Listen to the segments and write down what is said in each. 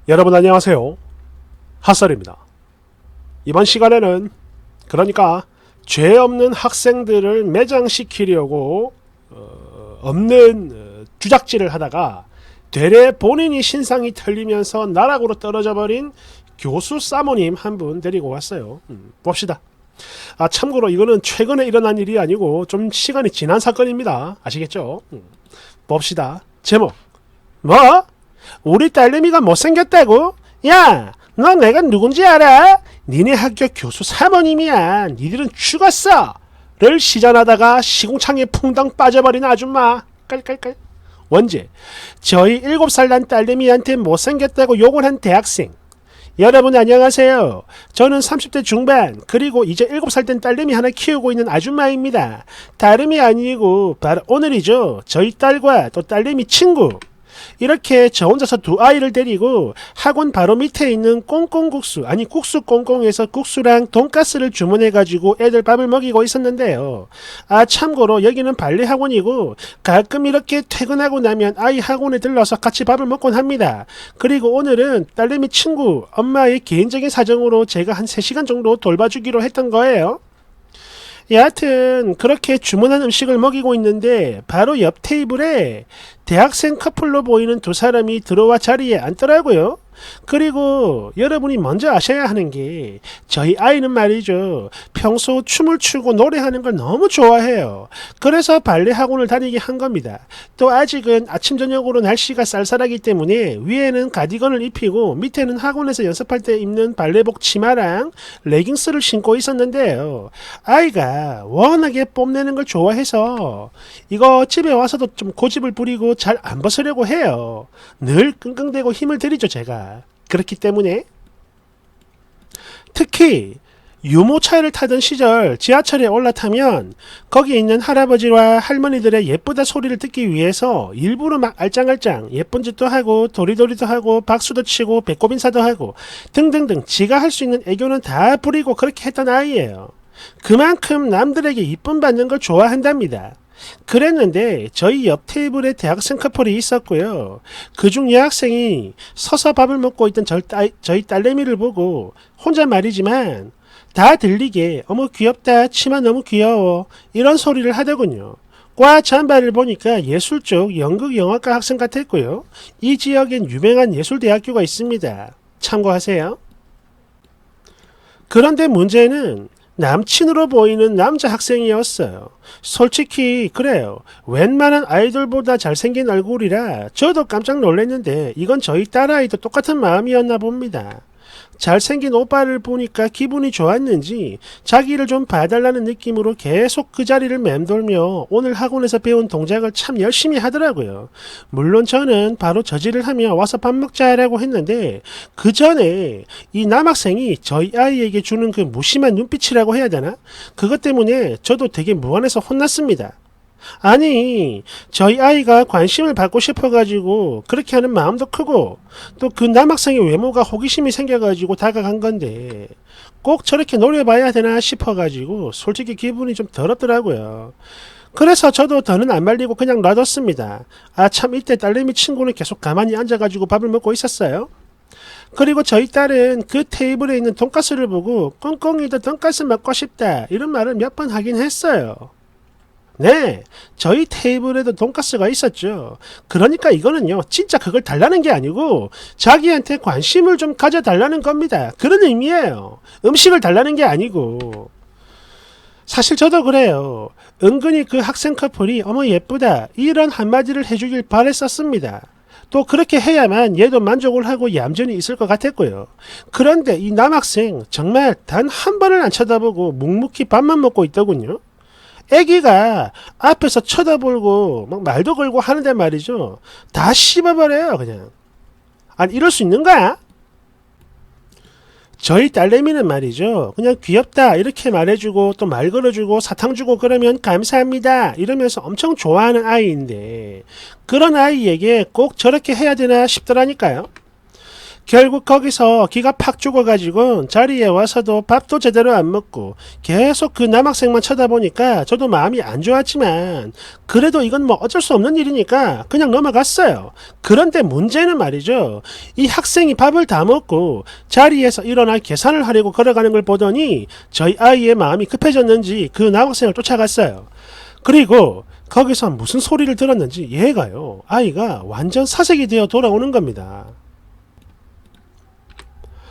여러분 안녕하세요. 핫설입니다. 이번 시간에는 그러니까 죄 없는 학생들을 매장시키려고 없는 주작질을 하다가 되레 본인이 신상이 털리면서 나락으로 떨어져 버린 교수 사모님 한 분 데리고 왔어요. 봅시다. 참고로 이거는 최근에 일어난 일이 아니고 좀 시간이 지난 사건입니다. 아시겠죠? 봅시다. 제목. 뭐? 우리 딸내미가 못생겼다고? 야, 너 내가 누군지 알아? 니네 학교 교수 사모님이야. 니들은 죽었어. 를 시전하다가 시궁창에 풍덩 빠져버린 아줌마. 깔깔깔. 원제. 저희 7살 난 딸내미한테 못생겼다고 욕을 한 대학생. 여러분 안녕하세요. 저는 30대 중반 그리고 이제 7살 된 딸내미 하나 키우고 있는 아줌마입니다. 다름이 아니고 바로 오늘이죠. 저희 딸과 또 딸내미 친구. 이렇게 저 혼자서 두 아이를 데리고 학원 바로 밑에 있는 꽁꽁국수 국수 꽁꽁에서 국수랑 돈가스를 주문해가지고 애들 밥을 먹이고 있었는데요. 참고로 여기는 발레 학원이고 가끔 이렇게 퇴근하고 나면 아이 학원에 들러서 같이 밥을 먹곤 합니다. 그리고 오늘은 딸내미 친구 엄마의 개인적인 사정으로 제가 한 3시간 정도 돌봐주기로 했던 거예요. 여하튼 그렇게 주문한 음식을 먹이고 있는데 바로 옆 테이블에 대학생 커플로 보이는 두 사람이 들어와 자리에 앉더라고요. 그리고 여러분이 먼저 아셔야 하는 게 저희 아이는 말이죠. 평소 춤을 추고 노래하는 걸 너무 좋아해요. 그래서 발레 학원을 다니게 한 겁니다. 또 아직은 아침 저녁으로 날씨가 쌀쌀하기 때문에 위에는 가디건을 입히고 밑에는 학원에서 연습할 때 입는 발레복 치마랑 레깅스를 신고 있었는데요. 아이가 워낙에 뽐내는 걸 좋아해서 이거 집에 와서도 좀 고집을 부리고 잘 안 벗으려고 해요. 늘 끙끙대고 힘을 들이죠 제가. 그렇기 때문에 특히 유모차를 타던 시절 지하철에 올라타면 거기 있는 할아버지와 할머니들의 예쁘다 소리를 듣기 위해서 일부러 막 알짱알짱 예쁜 짓도 하고 도리도리도 하고 박수도 치고 배꼽 인사도 하고 등등등 지가 할 수 있는 애교는 다 부리고 그렇게 했던 아이예요. 그만큼 남들에게 이쁨 받는 걸 좋아한답니다. 그랬는데 저희 옆 테이블에 대학생 커플이 있었고요. 그중 여학생이 서서 밥을 먹고 있던 저희 딸내미를 보고 혼자 말이지만 다 들리게 어머 귀엽다 치마 너무 귀여워 이런 소리를 하더군요. 과 잠바를 보니까 예술 쪽 연극영화과 학생 같았고요. 이 지역엔 유명한 예술대학교가 있습니다. 참고하세요. 그런데 문제는 남친으로 보이는 남자 학생이었어요. 솔직히 그래요. 웬만한 아이돌보다 잘생긴 얼굴이라 저도 깜짝 놀랐는데 이건 저희 딸아이도 똑같은 마음이었나 봅니다. 잘생긴 오빠를 보니까 기분이 좋았는지 자기를 좀 봐달라는 느낌으로 계속 그 자리를 맴돌며 오늘 학원에서 배운 동작을 참 열심히 하더라고요. 물론 저는 바로 저지를 하며 와서 밥 먹자라고 했는데 그 전에 이 남학생이 저희 아이에게 주는 그 무심한 눈빛이라고 해야 되나? 그것 때문에 저도 되게 무안해서 혼났습니다. 아니 저희 아이가 관심을 받고 싶어가지고 그렇게 하는 마음도 크고 또 그 남학생의 외모가 호기심이 생겨가지고 다가간 건데 꼭 저렇게 노려봐야 되나 싶어가지고 솔직히 기분이 좀 더럽더라고요. 그래서 저도 더는 안 말리고 그냥 놔뒀습니다. 참 이때 딸내미 친구는 계속 가만히 앉아가지고 밥을 먹고 있었어요. 그리고 저희 딸은 그 테이블에 있는 돈가스를 보고 꽁꽁이도 돈가스 먹고 싶다 이런 말을 몇 번 하긴 했어요. 네, 저희 테이블에도 돈가스가 있었죠. 그러니까 이거는요, 진짜 그걸 달라는 게 아니고 자기한테 관심을 좀 가져달라는 겁니다. 그런 의미예요. 음식을 달라는 게 아니고. 사실 저도 그래요. 은근히 그 학생 커플이 어머 예쁘다 이런 한마디를 해주길 바랬었습니다. 또 그렇게 해야만 얘도 만족을 하고 얌전히 있을 것 같았고요. 그런데 이 남학생 정말 단 한 번을 안 쳐다보고 묵묵히 밥만 먹고 있더군요. 애기가 앞에서 쳐다보고 막 말도 걸고 하는데 말이죠. 다 씹어버려요 그냥. 아니 이럴 수 있는 거야? 저희 딸내미는 말이죠. 그냥 귀엽다 이렇게 말해주고 또 말 걸어주고 사탕 주고 그러면 감사합니다 이러면서 엄청 좋아하는 아이인데 그런 아이에게 꼭 저렇게 해야 되나 싶더라니까요. 결국 거기서 기가 팍 죽어가지고 자리에 와서도 밥도 제대로 안 먹고 계속 그 남학생만 쳐다보니까 저도 마음이 안 좋았지만 그래도 이건 뭐 어쩔 수 없는 일이니까 그냥 넘어갔어요. 그런데 문제는 말이죠. 이 학생이 밥을 다 먹고 자리에서 일어나 계산을 하려고 걸어가는 걸 보더니 저희 아이의 마음이 급해졌는지 그 남학생을 쫓아갔어요. 그리고 거기서 무슨 소리를 들었는지 얘가요. 아이가 완전 사색이 되어 돌아오는 겁니다.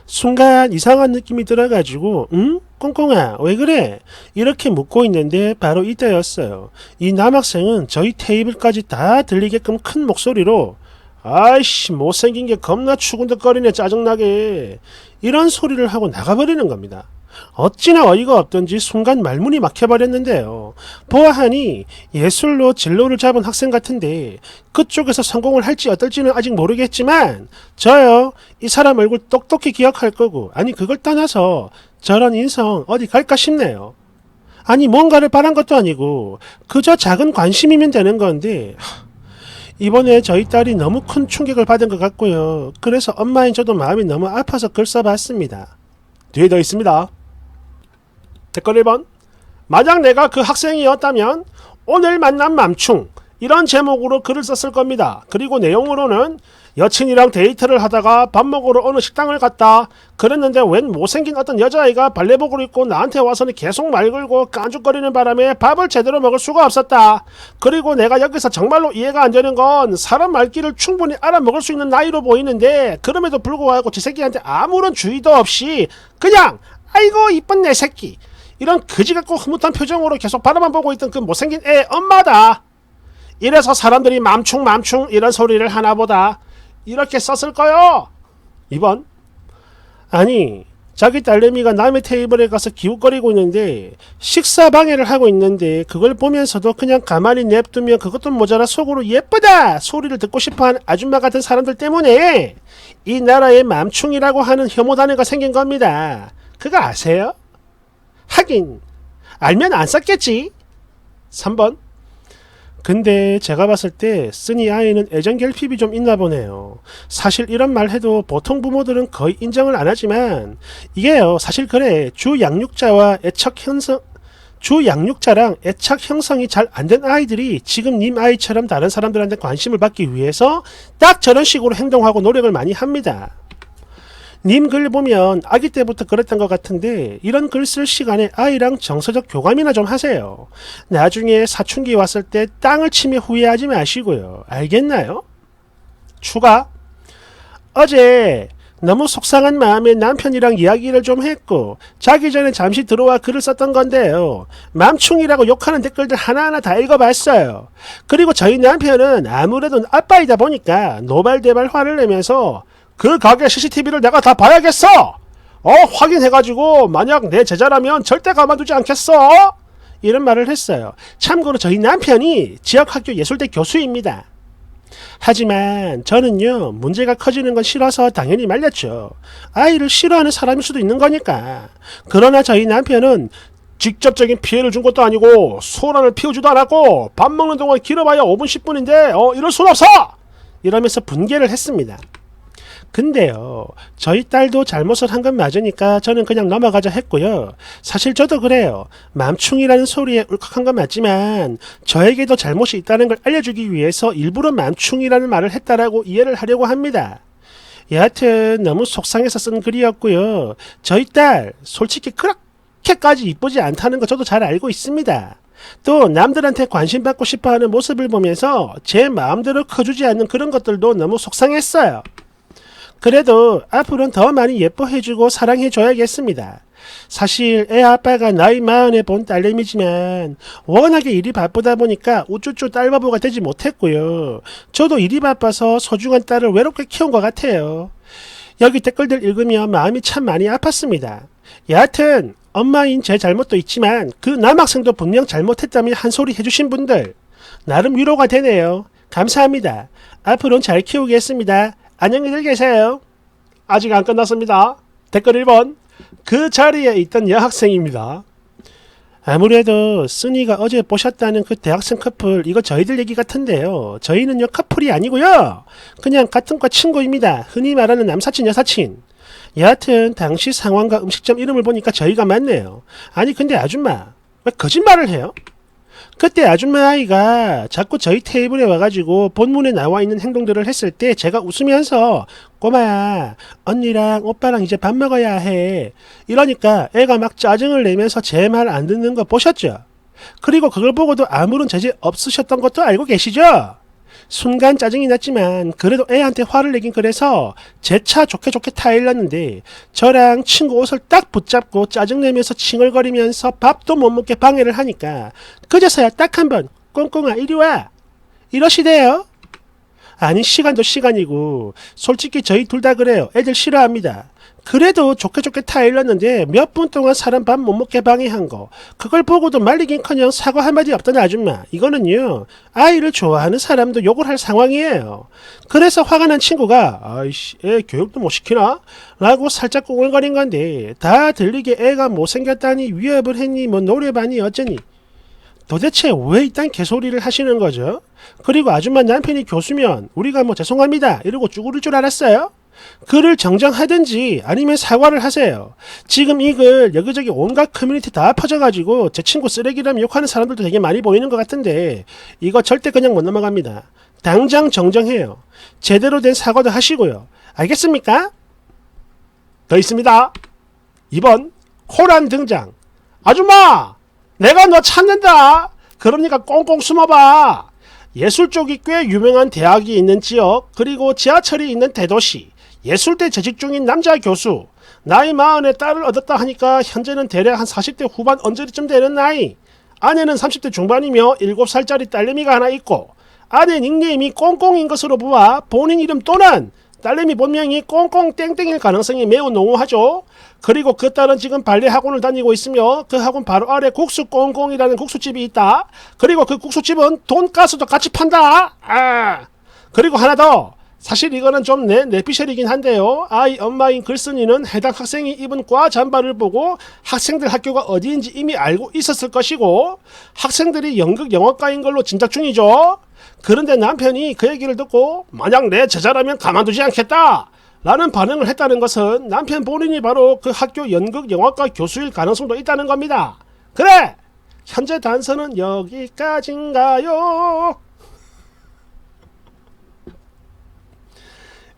순간 이상한 느낌이 들어가지고 응? 꽁꽁아 왜 그래? 이렇게 묻고 있는데 바로 이때였어요. 이 남학생은 저희 테이블까지 다 들리게끔 큰 목소리로 아이씨 못생긴 게 겁나 추근덕거리네 짜증나게 이런 소리를 하고 나가버리는 겁니다. 어찌나 어이가 없던지 순간 말문이 막혀버렸는데요. 보아하니 예술로 진로를 잡은 학생 같은데 그쪽에서 성공을 할지 어떨지는 아직 모르겠지만 저요 이 사람 얼굴 똑똑히 기억할 거고 아니 그걸 떠나서 저런 인성 어디 갈까 싶네요. 아니 뭔가를 바란 것도 아니고 그저 작은 관심이면 되는 건데 이번에 저희 딸이 너무 큰 충격을 받은 것 같고요. 그래서 엄마인 저도 마음이 너무 아파서 글 써봤습니다. 뒤에 더 있습니다. 댓글 1번 만약 내가 그 학생이었다면 오늘 만난 맘충 이런 제목으로 글을 썼을 겁니다. 그리고 내용으로는 여친이랑 데이트를 하다가 밥 먹으러 어느 식당을 갔다. 그랬는데 웬 못생긴 어떤 여자아이가 발레복을 입고 나한테 와서는 계속 말 걸고 깐죽거리는 바람에 밥을 제대로 먹을 수가 없었다. 그리고 내가 여기서 정말로 이해가 안 되는 건 사람 말귀를 충분히 알아먹을 수 있는 나이로 보이는데 그럼에도 불구하고 지 새끼한테 아무런 주의도 없이 그냥 아이고 이쁜 내 새끼 이런 그지같고 흐뭇한 표정으로 계속 바라만 보고 있던 그 못생긴 애 엄마다. 이래서 사람들이 맘충 이런 소리를 하나보다 이렇게 썼을 거요. 2번 아니 자기 딸내미가 남의 테이블에 가서 기웃거리고 있는데 식사 방해를 하고 있는데 그걸 보면서도 그냥 가만히 냅두면 그것도 모자라 속으로 예쁘다 소리를 듣고 싶어하는 아줌마 같은 사람들 때문에 이 나라에 맘충이라고 하는 혐오 단어가 생긴 겁니다. 그거 아세요? 하긴 알면 안 썼겠지. 3번 근데 제가 봤을 때 쓰니 아이는 애정 결핍이 좀 있나 보네요. 사실 이런 말 해도 보통 부모들은 거의 인정을 안 하지만 이게요 사실 그래 주 양육자랑 애착 형성이 잘 안 된 아이들이 지금 님 아이처럼 다른 사람들한테 관심을 받기 위해서 딱 저런 식으로 행동하고 노력을 많이 합니다. 님 글 보면 아기 때부터 그랬던 것 같은데 이런 글 쓸 시간에 아이랑 정서적 교감이나 좀 하세요. 나중에 사춘기 왔을 때 땅을 치며 후회하지 마시고요. 알겠나요? 추가 어제 너무 속상한 마음에 남편이랑 이야기를 좀 했고 자기 전에 잠시 들어와 글을 썼던 건데요. 맘충이라고 욕하는 댓글들 하나하나 다 읽어봤어요. 그리고 저희 남편은 아무래도 아빠이다 보니까 노발대발 화를 내면서 그 가게 CCTV를 내가 다 봐야겠어. 확인해가지고 만약 내 제자라면 절대 가만두지 않겠어. 이런 말을 했어요. 참고로 저희 남편이 지역학교 예술대 교수입니다. 하지만 저는요 문제가 커지는 건 싫어서 당연히 말렸죠. 아이를 싫어하는 사람일 수도 있는 거니까. 그러나 저희 남편은 직접적인 피해를 준 것도 아니고 소란을 피우지도 않았고 밥 먹는 동안 길어봐야 5분 10분인데 이럴 순 없어. 이러면서 분개를 했습니다. 근데요 저희 딸도 잘못을 한 건 맞으니까 저는 그냥 넘어가자 했고요. 사실 저도 그래요. 맘충이라는 소리에 울컥한 건 맞지만 저에게도 잘못이 있다는 걸 알려주기 위해서 일부러 맘충이라는 말을 했다라고 이해를 하려고 합니다. 여하튼 너무 속상해서 쓴 글이었고요. 저희 딸 솔직히 그렇게까지 이쁘지 않다는 거 저도 잘 알고 있습니다. 또 남들한테 관심받고 싶어하는 모습을 보면서 제 마음대로 커주지 않는 그런 것들도 너무 속상했어요. 그래도 앞으로는 더 많이 예뻐해주고 사랑해줘야겠습니다. 사실 애 아빠가 나이 40에 본 딸내미지만 워낙에 일이 바쁘다 보니까 우쭈쭈 딸바보가 되지 못했고요. 저도 일이 바빠서 소중한 딸을 외롭게 키운 것 같아요. 여기 댓글들 읽으며 마음이 참 많이 아팠습니다. 여하튼 엄마인 제 잘못도 있지만 그 남학생도 분명 잘못했다며 한 소리 해주신 분들 나름 위로가 되네요. 감사합니다. 앞으로는 잘 키우겠습니다. 안녕히들 계세요. 아직 안 끝났습니다. 댓글 1번 그 자리에 있던 여학생입니다. 아무래도 쓰니가 어제 보셨다는 그 대학생 커플 이거 저희들 얘기 같은데요. 저희는요 커플이 아니고요. 그냥 같은 과 친구입니다. 흔히 말하는 남사친 여사친. 여하튼 당시 상황과 음식점 이름을 보니까 저희가 맞네요. 아니 근데 아줌마 왜 거짓말을 해요? 그때 아줌마 아이가 자꾸 저희 테이블에 와가지고 본문에 나와 있는 행동들을 했을 때 제가 웃으면서 꼬마야 언니랑 오빠랑 이제 밥 먹어야 해 이러니까 애가 막 짜증을 내면서 제 말 안 듣는 거 보셨죠? 그리고 그걸 보고도 아무런 제재 없으셨던 것도 알고 계시죠? 순간 짜증이 났지만 그래도 애한테 화를 내긴 그래서 제 차 좋게 좋게 타일렀는데 저랑 친구 옷을 딱 붙잡고 짜증내면서 칭얼거리면서 밥도 못 먹게 방해를 하니까 그제서야 딱 한 번 꽁꽁아 이리 와 이러시대요. 아니 시간도 시간이고 솔직히 저희 둘 다 그래요. 애들 싫어합니다. 그래도 좋게 좋게 타일렀는데 몇 분 동안 사람 밥 못 먹게 방해한 거 그걸 보고도 말리긴커녕 사과 한마디 없던 아줌마 이거는요 아이를 좋아하는 사람도 욕을 할 상황이에요. 그래서 화가 난 친구가 아이씨 애 교육도 못 시키나? 라고 살짝 꽁얼거린 건데 다 들리게 애가 못생겼다니 위협을 했니 뭐 노래반이 어쩌니 도대체 왜 이딴 개소리를 하시는 거죠? 그리고 아줌마 남편이 교수면 우리가 뭐 죄송합니다 이러고 쭈그릴 줄 알았어요? 글을 정정하든지 아니면 사과를 하세요. 지금 이 글 여기저기 온갖 커뮤니티 다 퍼져가지고 제 친구 쓰레기라며 욕하는 사람들도 되게 많이 보이는 것 같은데 이거 절대 그냥 못 넘어갑니다. 당장 정정해요. 제대로 된 사과도 하시고요. 알겠습니까? 더 있습니다. 2번 코란 등장. 아줌마! 내가 너 찾는다. 그러니까 꽁꽁 숨어봐. 예술 쪽이 꽤 유명한 대학이 있는 지역 그리고 지하철이 있는 대도시 예술대 재직 중인 남자 교수 나이 40에 딸을 얻었다 하니까 현재는 대략 한 40대 후반 언저리쯤 되는 나이 아내는 30대 중반이며 7살짜리 딸내미가 하나 있고 아내 닉네임이 꽁꽁인 것으로 보아 본인 이름 또는 딸내미 본명이 꽁꽁 땡땡일 가능성이 매우 농후하죠. 그리고 그 딸은 지금 발레 학원을 다니고 있으며 그 학원 바로 아래 국수 꽁꽁이라는 국수집이 있다. 그리고 그 국수집은 돈가스도 같이 판다. 그리고 하나 더. 사실 이거는 좀 내피셜이긴 한데요. 아이 엄마인 글쓴이는 해당 학생이 입은 과 잠바를 보고 학생들 학교가 어디인지 이미 알고 있었을 것이고 학생들이 연극 영화과인 걸로 짐작 중이죠. 그런데 남편이 그 얘기를 듣고 만약 내 제자라면 가만두지 않겠다 라는 반응을 했다는 것은 남편 본인이 바로 그 학교 연극 영화과 교수일 가능성도 있다는 겁니다. 그래! 현재 단서는 여기까지인가요?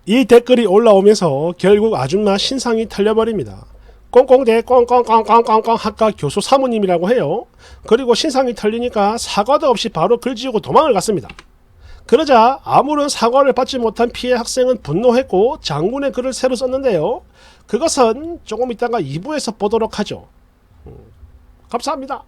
이 댓글이 올라오면서 결국 아줌마 신상이 털려버립니다. 꽁꽁대 꽁꽁꽁꽁꽁꽁 학과 교수 사모님이라고 해요. 그리고 신상이 털리니까 사과도 없이 바로 글 지우고 도망을 갔습니다. 그러자 아무런 사과를 받지 못한 피해 학생은 분노했고 장문의 글을 새로 썼는데요. 그것은 조금 이따가 2부에서 보도록 하죠. 감사합니다.